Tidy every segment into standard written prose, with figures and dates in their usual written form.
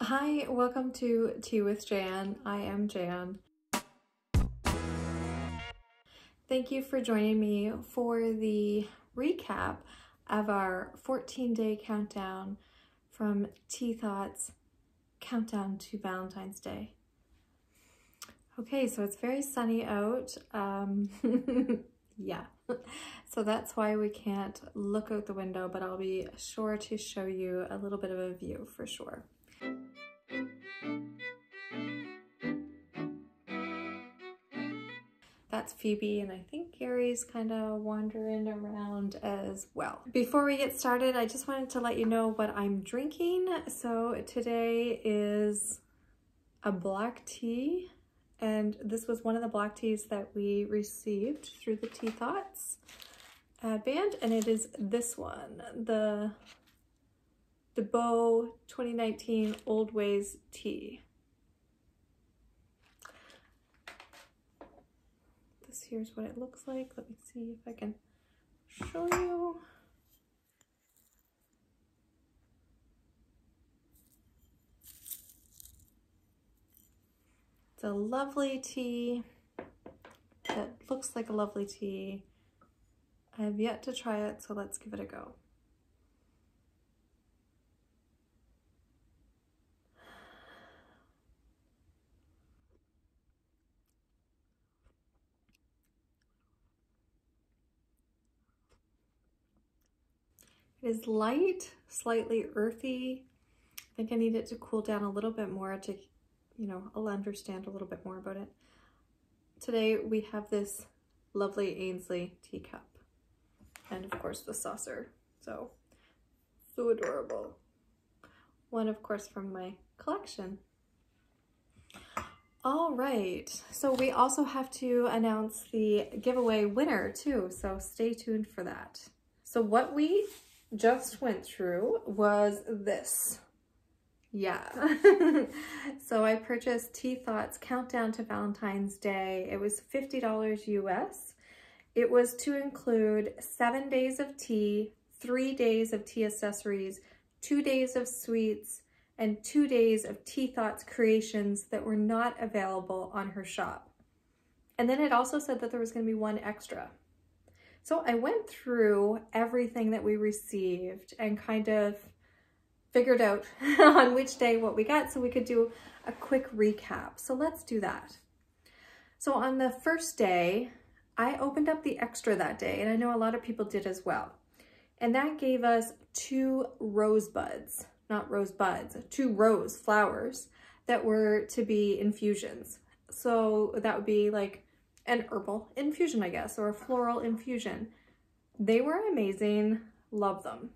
Hi, welcome to Tea with Jann. I am Jann. Thank you for joining me for the recap of our 14-day countdown from Tea Thoughts countdown to Valentine's Day. Okay, so it's very sunny out. Yeah, so that's why we can't look out the window, but I'll be sure to show you a little bit of a view for sure. That's Phoebe, and I think Gary's kind of wandering around as well. Before we get started, I just wanted to let you know what I'm drinking. So today is a black tea, and this was one of the black teas that we received through the Tea Thoughts ad band, and it is this one, the Beau 2019 Old Ways tea. Here's what it looks like. Let me see if I can show you. It's a lovely tea that looks like a lovely tea. I have yet to try it, so let's give it a go. It is light, slightly earthy. I think I need it to cool down a little bit more to, I'll understand a little bit more about it. Today we have this lovely Ainsley teacup and of course the saucer. So adorable. One, of course, from my collection. All right, so we also have to announce the giveaway winner too, so stay tuned for that. So what we just went through was this. Yeah. So I purchased Tea Thoughts Countdown to Valentine's Day. It was $50 US. It was to include 7 days of tea, 3 days of tea accessories, 2 days of sweets, and 2 days of Tea Thoughts creations that were not available on her shop. And then it also said that there was going to be one extra. So I went through everything that we received and kind of figured out on which day what we got so we could do a quick recap. So let's do that. So on the first day, I opened up the extra that day, and I know a lot of people did as well. And that gave us 2 rosebuds, not rosebuds, 2 rose flowers that were to be infusions. So that would be like an herbal infusion, I guess, or a floral infusion. They were amazing. Love them.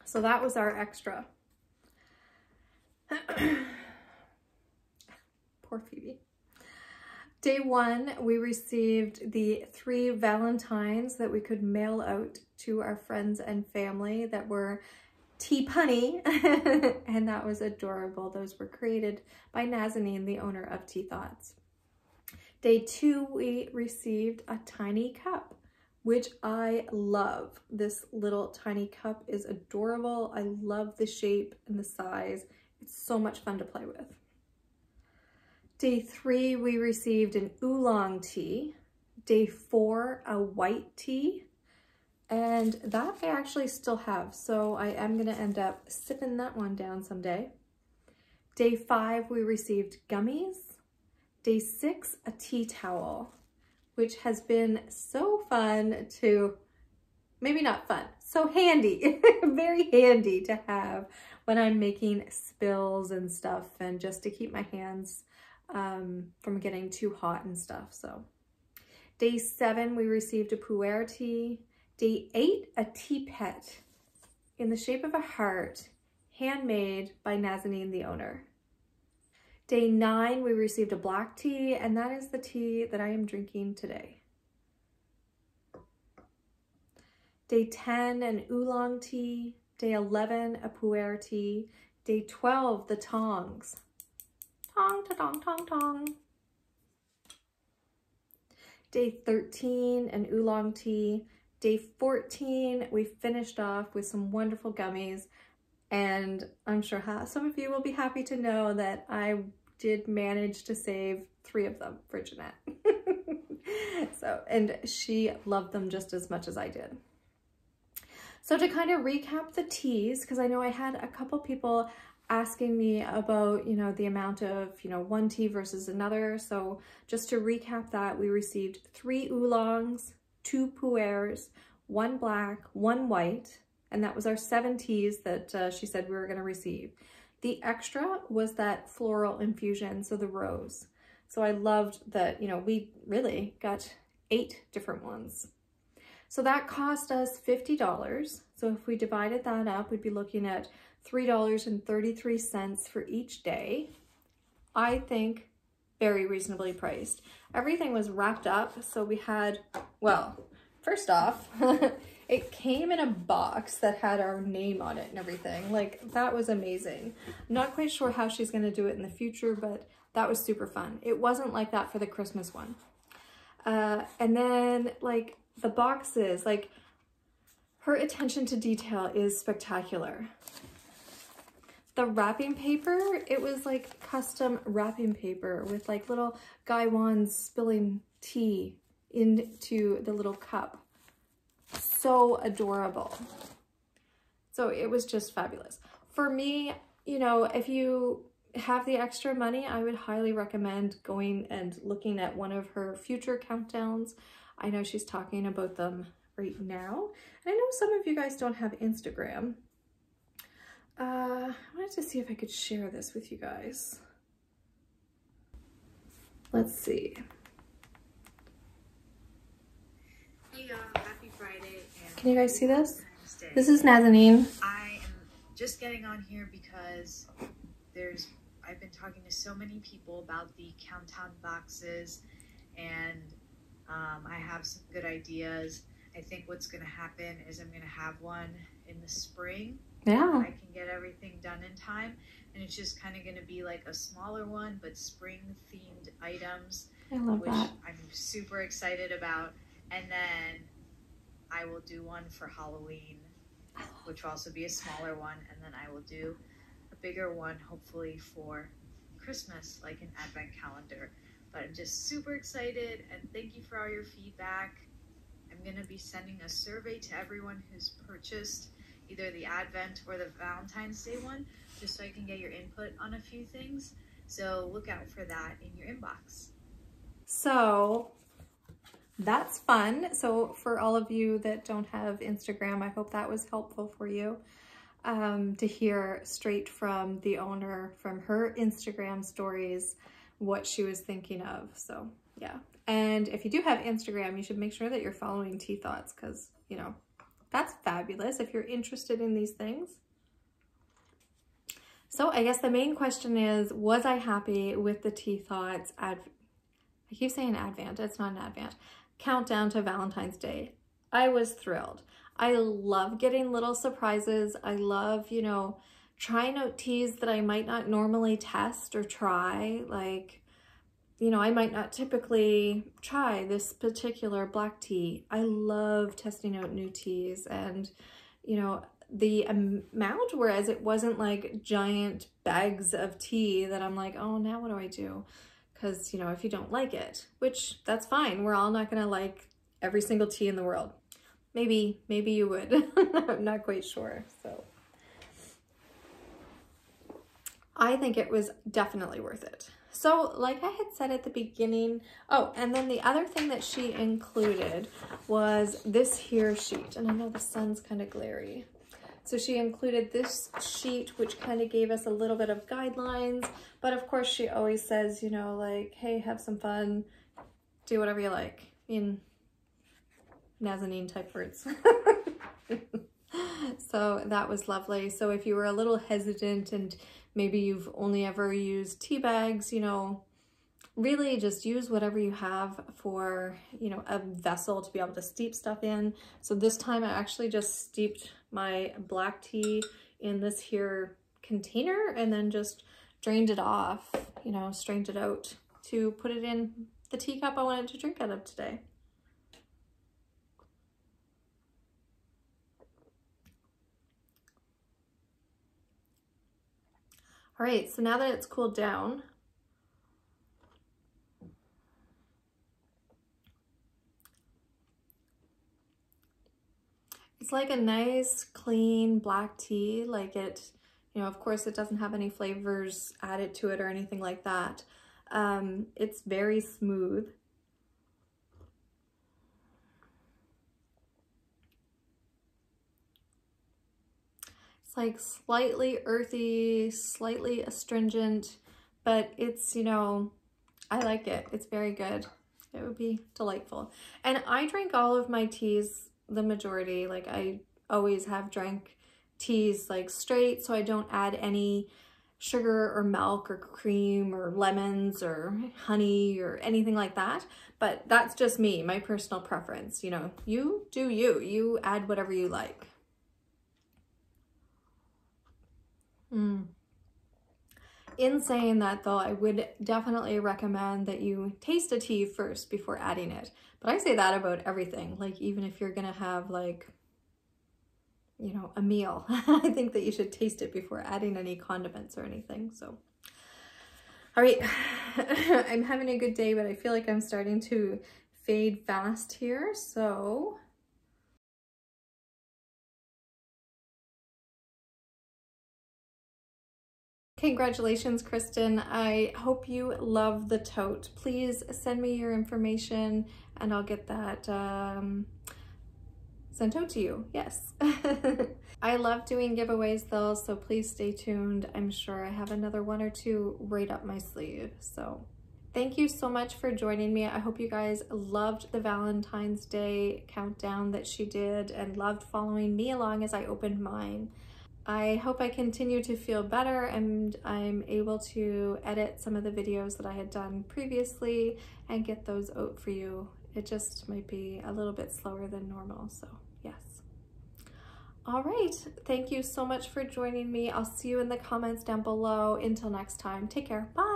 So that was our extra. Poor Phoebe. Day 1, we received the 3 Valentines that we could mail out to our friends and family that were tea punny, and that was adorable. Those were created by Nazanin, the owner of Tea Thoughts. Day 2, we received a tiny cup, which I love. This little tiny cup is adorable. I love the shape and the size. It's so much fun to play with. Day 3, we received an oolong tea. Day 4, a white tea. And that I actually still have, so I am gonna end up sipping that one down someday. Day 5, we received gummies. Day 6, a tea towel, which has been so fun to, maybe not fun, so handy, very handy to have when I'm making spills and stuff, and just to keep my hands from getting too hot and stuff. So day 7, we received a pu'er tea. Day 8, a tea pet in the shape of a heart, handmade by Nazanin, the owner. Day 9, we received a black tea, and that is the tea that I am drinking today. Day 10, an oolong tea. Day 11, a pu'er tea. Day 12, the tongs. Tong, ta tong, tong, tong. Day 13, an oolong tea. Day 14, we finished off with some wonderful gummies, and I'm sure some of you will be happy to know that I did manage to save 3 of them for Jeanette. So, and she loved them just as much as I did. So to kind of recap the teas, because I know I had a couple people asking me about, you know, the amount of, you know, one tea versus another. So just to recap that, we received 3 oolongs, 2 pu'ers, 1 black, 1 white, and that was our 7 teas that she said we were going to receive. The extra was that floral infusion, so the rose. So I loved that, you know, we really got 8 different ones. So that cost us $50. So if we divided that up, we'd be looking at $3.33 for each day. I think very reasonably priced. Everything was wrapped up. So we had, well, first off, it came in a box that had our name on it and everything. Like, that was amazing. I'm not quite sure how she's going to do it in the future, but that was super fun. It wasn't like that for the Christmas one. And then, like, the boxes, like, her attention to detail is spectacular. The wrapping paper, it was like custom wrapping paper with like little Guy Wands spilling tea into the little cup. So adorable. So it was just fabulous. For me, you know, if you have the extra money, I would highly recommend going and looking at one of her future countdowns. I know she's talking about them right now. And I know some of you guys don't have Instagram. I wanted to see if I could share this with you guys. Let's see. Hey y'all, happy Friday. And can you guys see this? This is Nazanin. I am just getting on here because I've been talking to so many people about the countdown boxes, and I have some good ideas. I think what's going to happen is I'm going to have one in the spring. Yeah. I can get everything done in time, and it's just kind of going to be like a smaller one, but spring themed items. I love which that. I'm super excited about. And then I will do one for Halloween, which will also be a smaller one, and then I will do a bigger one hopefully for Christmas, like an advent calendar. But I'm just super excited, and thank you for all your feedback. I'm going to be sending a survey to everyone who's purchased either the Advent or the Valentine's Day one, just so I can get your input on a few things. So look out for that in your inbox. So that's fun. So for all of you that don't have Instagram, I hope that was helpful for you to hear straight from the owner, from her Instagram stories, what she was thinking of. So yeah. And if you do have Instagram, you should make sure that you're following Tea Thoughts, because, you know, that's fabulous if you're interested in these things. So I guess the main question is, was I happy with the Tea Thoughts I keep saying Advent, it's not an Advent, countdown to Valentine's Day? I was thrilled. I love getting little surprises. I love, you know, trying out teas that I might not normally test or try. Like, you know, I might not typically try this particular black tea. I love testing out new teas, and, you know, the amount, whereas it wasn't like giant bags of tea that I'm like, oh, now what do I do? Because, you know, if you don't like it, which that's fine. We're all not going to like every single tea in the world. Maybe you would. I'm not quite sure. So I think it was definitely worth it. So like I had said at the beginning, oh, and then the other thing that she included was this here sheet. And I know the sun's kind of glary. So she included this sheet, which kind of gave us a little bit of guidelines. But of course, she always says, you know, like, hey, have some fun, do whatever you like, in Nazanin type words. So that was lovely. So if you were a little hesitant and maybe you've only ever used tea bags, you know, really just use whatever you have for, you know, a vessel to be able to steep stuff in. So this time I actually just steeped my black tea in this here container and then just drained it off, you know, strained it out to put it in the teacup I wanted to drink out of today. All right, so now that it's cooled down, it's like a nice, clean black tea. Like it, you know, of course it doesn't have any flavors added to it or anything like that. It's very smooth. It's like slightly earthy, slightly astringent, but it's, you know, I like it. It's very good. It would be delightful. And I drink all of my teas, the majority, like I always have drank teas like straight, so I don't add any sugar or milk or cream or lemons or honey or anything like that. But that's just me, my personal preference. You know, you do you. You add whatever you like. In saying that though, I would definitely recommend that you taste a tea first before adding it. But I say that about everything. Like even if you're gonna have like, you know, a meal, I think that you should taste it before adding any condiments or anything. So, all right, I'm having a good day, but I feel like I'm starting to fade fast here. So congratulations, Kristen. I hope you love the tote. Please send me your information and I'll get that sent out to you. Yes. I love doing giveaways though, so please stay tuned. I'm sure I have another one or two right up my sleeve. So thank you so much for joining me. I hope you guys loved the Valentine's Day countdown that she did and loved following me along as I opened mine. I hope I continue to feel better and I'm able to edit some of the videos that I had done previously and get those out for you. It just might be a little bit slower than normal, so yes. All right, thank you so much for joining me. I'll see you in the comments down below. Until next time, take care, bye.